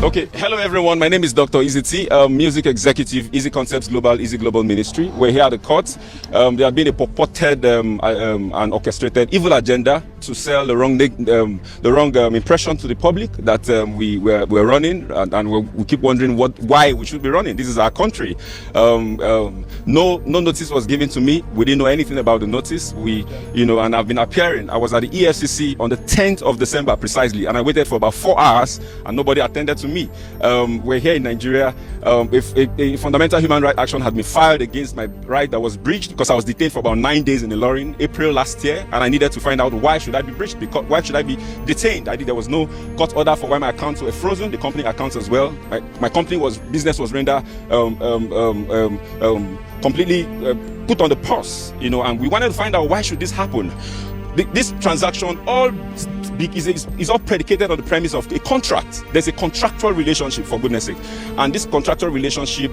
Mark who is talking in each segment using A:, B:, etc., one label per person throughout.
A: Okay, hello everyone. My name is Dr. Eazee Tee, music executive, Eazee Concepts Global, Eazee Global Ministry. We're here at the court. There has been a purported and orchestrated evil agenda to sell the wrong impression to the public that we're running, and we keep wondering why we should be running. This is our country. No notice was given to me. We didn't know anything about the notice. And I've been appearing. I was at the EFCC on the 10th of December precisely, and I waited for about 4 hours, and nobody attended to me. We're here in Nigeria. If a fundamental human rights action had been filed against my right that was breached because I was detained for about 9 days in Ilorin, April last year, and I needed to find out why should I be breached, because why should I be detained. There was no court order for why my accounts were frozen, the company accounts as well. My company business was rendered completely put on the pause, and we wanted to find out why should this happen. This transaction is all predicated on the premise of a contract. There's a contractual relationship, for goodness sake, and this contractual relationship,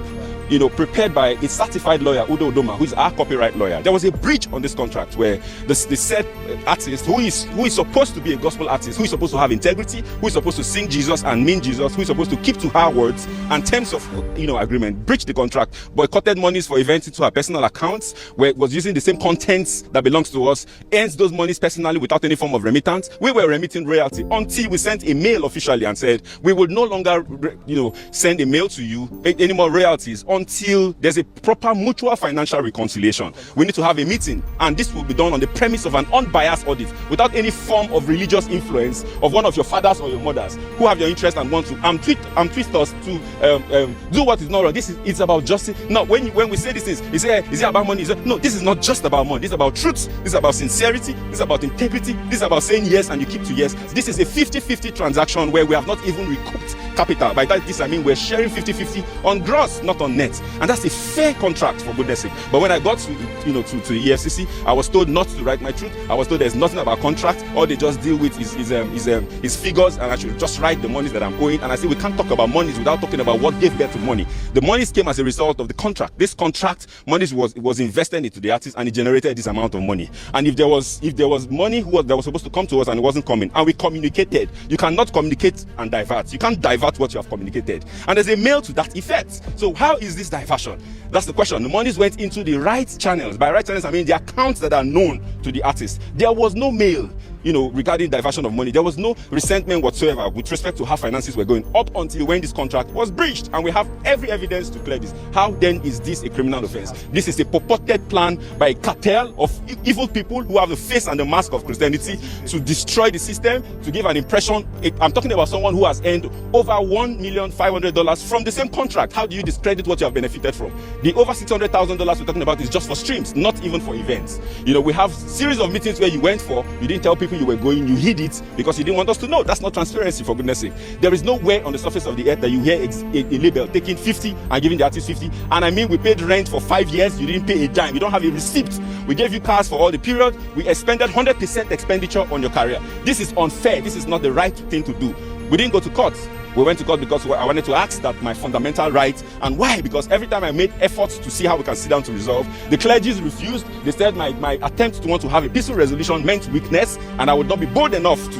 A: prepared by a certified lawyer, Udo Udoma, who is our copyright lawyer. There was a breach on this contract where the said artist, who is supposed to be a gospel artist, who is supposed to have integrity, who is supposed to sing Jesus and mean Jesus, who is supposed to keep to her words and terms of agreement, breached the contract, boycotted monies for events into her personal accounts, where it was using the same contents that belongs to us, earns those monies personally without any form of remittance. We were remitting royalty until we sent a mail officially and said we will no longer send a mail to you any more royalties until there's a proper mutual financial reconciliation. We need to have a meeting, and this will be done on the premise of an unbiased audit without any form of religious influence of one of your fathers or your mothers who have your interest and want to twist us to do what is not wrong. It's about justice. Now when we say these things, is it about money? No, this is not just about money. This is about truth. This is about sincerity. This is about integrity. This is about saying yes and you keep to yes. This is a 50-50 transaction where we have not even recouped capital. By that I mean we're sharing 50-50 on gross, not on net, and that's a fair contract, for goodness sake. But when I got to the EFCC, I was told not to write my truth. I was told there's nothing about contract. All they just deal with is figures, and I should just write the monies that I'm owing. And I said we can't talk about monies without talking about what gave birth to money. The monies came as a result of the contract. This contract, monies was invested into the artist, and it generated this amount of money. And if there was money that was supposed to come to us and it wasn't coming, and we communicated, you cannot communicate and divert. You can't divert what you have communicated, and there's a mail to that effect. So how is this diversion? That's the question. The monies went into the right channels. By right channels I mean the accounts that are known to the artist. There was no mail regarding diversion of money. There was no resentment whatsoever with respect to how finances were going up until when this contract was breached, and we have every evidence to clear this. How then is this a criminal offense? This is a purported plan by a cartel of evil people who have the face and the mask of Christianity to destroy the system, to give an impression. I'm talking about someone who has earned over $1,500,000 from the same contract. How do you discredit what you have benefited from? The over $600,000 we're talking about is just for streams, not even for events. We have series of meetings where you went for, you didn't tell people you were going, you hid it because you didn't want us to know. That's not transparency, for goodness sake. There is nowhere on the surface of the earth that you hear a label taking 50 and giving the artist 50. And I mean, we paid rent for 5 years, you didn't pay a dime, you don't have a receipt. We gave you cars for all the period, we expended 100% expenditure on your career. This is unfair. This is not the right thing to do. We didn't go to court. We went to court because I wanted to ask that my fundamental right. And why? Because every time I made efforts to see how we can sit down to resolve, the clergies refused. They said my attempt to want to have a peaceful resolution meant weakness, and I would not be bold enough to.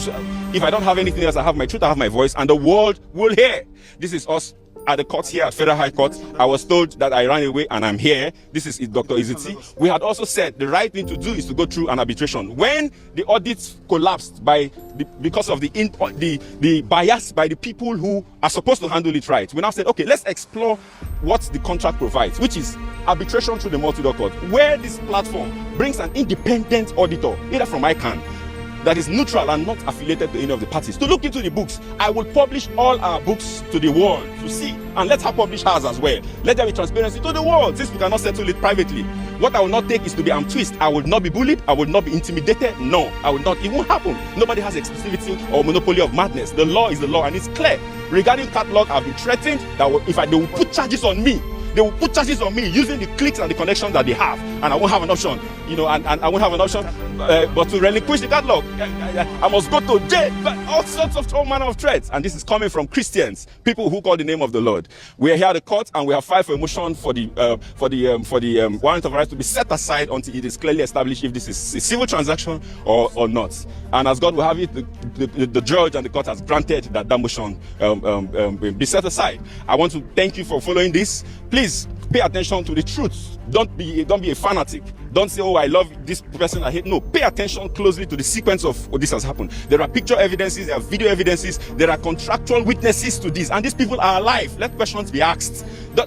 A: If I don't have anything else, I have my truth, I have my voice, and the world will hear. This is us at the court here at Federal High Court. I was told that I ran away and I'm here. This is Dr. Eazee Tee. We had also said the right thing to do is to go through an arbitration. When the audits collapsed because of the bias by the people who are supposed to handle it right, we now said, okay, let's explore what the contract provides, which is arbitration through the multi-law court, where this platform brings an independent auditor, either from ICANN, that is neutral and not affiliated to any of the parties, to look into the books. I will publish all our books to the world to see, and let her publish hers as well. Let there be transparency to the world, since we cannot settle it privately. What I will not take is to be arm twist. I will not be bullied. I will not be intimidated. No, I will not. It won't happen. Nobody has exclusivity or monopoly of madness. The law is the law, and it's clear. Regarding catalog, I've been threatened that if they will put charges on me They will put charges on me using the clicks and the connections that they have, and I won't have an option, you know, and I won't have an option but to relinquish the catalog. I must go to jail, but all sorts of all manner of threats. And this is coming from Christians, people who call the name of the Lord. We are here at the court, and we have filed for a motion for the warrant of arrest to be set aside until it is clearly established if this is a civil transaction or not. And as God will have it, the judge and the court has granted that motion be set aside. I want to thank you for following this. Please pay attention to the truth. Don't be a fanatic. Don't say, oh, I love this person, I hate. No, pay attention closely to the sequence of what this has happened. There are picture evidences, there are video evidences, there are contractual witnesses to this, and these people are alive. Let questions be asked.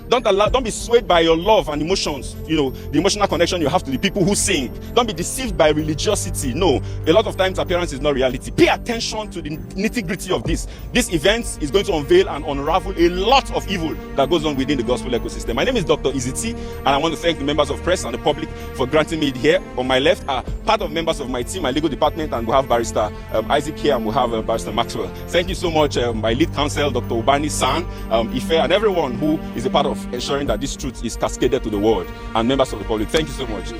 A: Don't be swayed by your love and emotions, you know, the emotional connection you have to the people who sing. Don't be deceived by religiosity. No, a lot of times appearance is not reality. Pay attention to the nitty-gritty of this. This event is going to unveil and unravel a lot of evil that goes on within the gospel ecosystem. My name is Dr. Eazee Tee, and I want to thank the members of press and the public for granting me here. On my left are part of members of my team, my legal department, and we have Barrister Eazee Tee, and we have Barrister Maxwell. Thank you so much, my lead counsel, Dr. Ubani San, Ife, and everyone who is a part of ensuring that this truth is cascaded to the world, and members of the public. Thank you so much.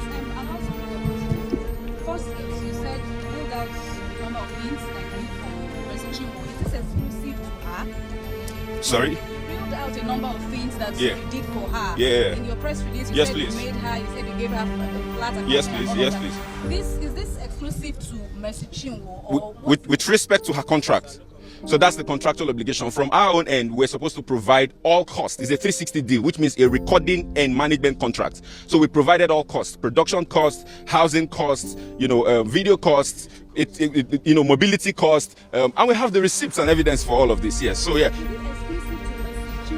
B: First, you said build out a number of things like for Mercy Chinwo. Is this exclusive to her?
A: Sorry?
B: Build out a number of things that you did for her.
A: Yeah.
B: In your press release, you said you made her, you said you gave her a flat.
A: Yes, please. Yes, please.
B: Is this exclusive to Mercy Chinwo? Or
A: with respect to her contract. So that's the contractual obligation. From our own end, we're supposed to provide all costs. It's a 360 deal, which means a recording and management contract. So we provided all costs: production costs, housing costs, you know, video costs, you know, mobility costs, and we have the receipts and evidence for all of this. Yes. So yeah,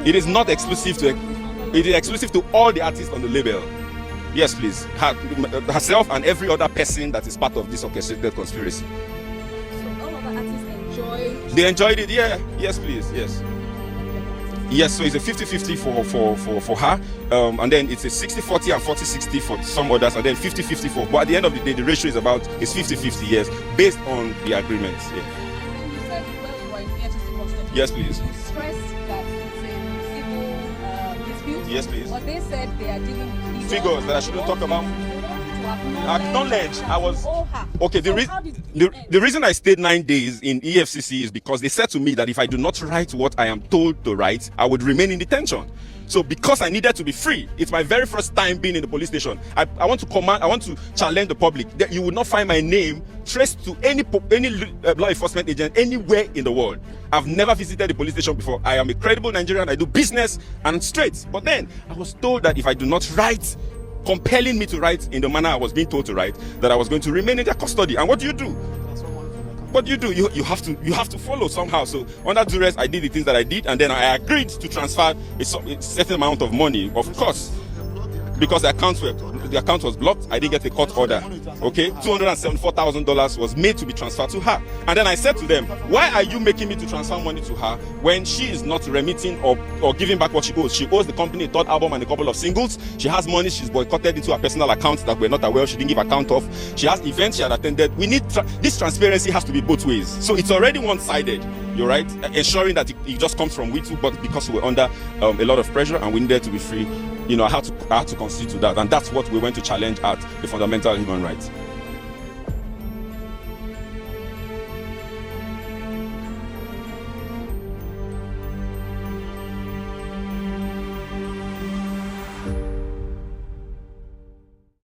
A: it is not exclusive to. It is exclusive to all the artists on the label. Yes, please. Herself and every other person that is part of this orchestrated conspiracy. They enjoyed it, yeah. Yes, please, yes. Yes, so it's a 50-50 for her, and then it's a 60-40 and 40-60 for some others, and then 50-50 for. But at the end of the day, the ratio is 50-50, yes, based on the agreements. Yeah.
B: And you said when you were in EFCC custody,
A: yes, please.
B: You stressed that it's a civil dispute.
A: Yes, please.
B: But they said they are dealing with
A: figures that I shouldn't talk about. Acknowledge. I was okay. The reason I stayed 9 days in EFCC is because they said to me that if I do not write what I am told to write, I would remain in detention. So because I needed to be free, it's my very first time being in the police station. I want to challenge the public that you will not find my name traced to any law enforcement agent anywhere in the world. I've never visited the police station before. I am a credible Nigerian. I do business and straight. But then I was told that if I do not write, compelling me to write in the manner I was being told to write, that I was going to remain in their custody. And what do? What do? You have to follow somehow. So under duress, I did the things that I did, and then I agreed to transfer a certain amount of money, of course, because the account was blocked. I didn't get a court order. Okay, $274,000 was made to be transferred to her. And then I said to them, why are you making me to transfer money to her when she is not remitting or giving back what she owes? She owes the company a third album and a couple of singles. She has money she's boycotted into her personal accounts that we're not aware of. She didn't give account of. She has events she had attended. We need this transparency has to be both ways. So it's already one-sided. You're right, ensuring that it just comes from we too, but because we're under a lot of pressure and we needed to be free, you know, I had to concede to that, and that's what we went to challenge at the fundamental human rights.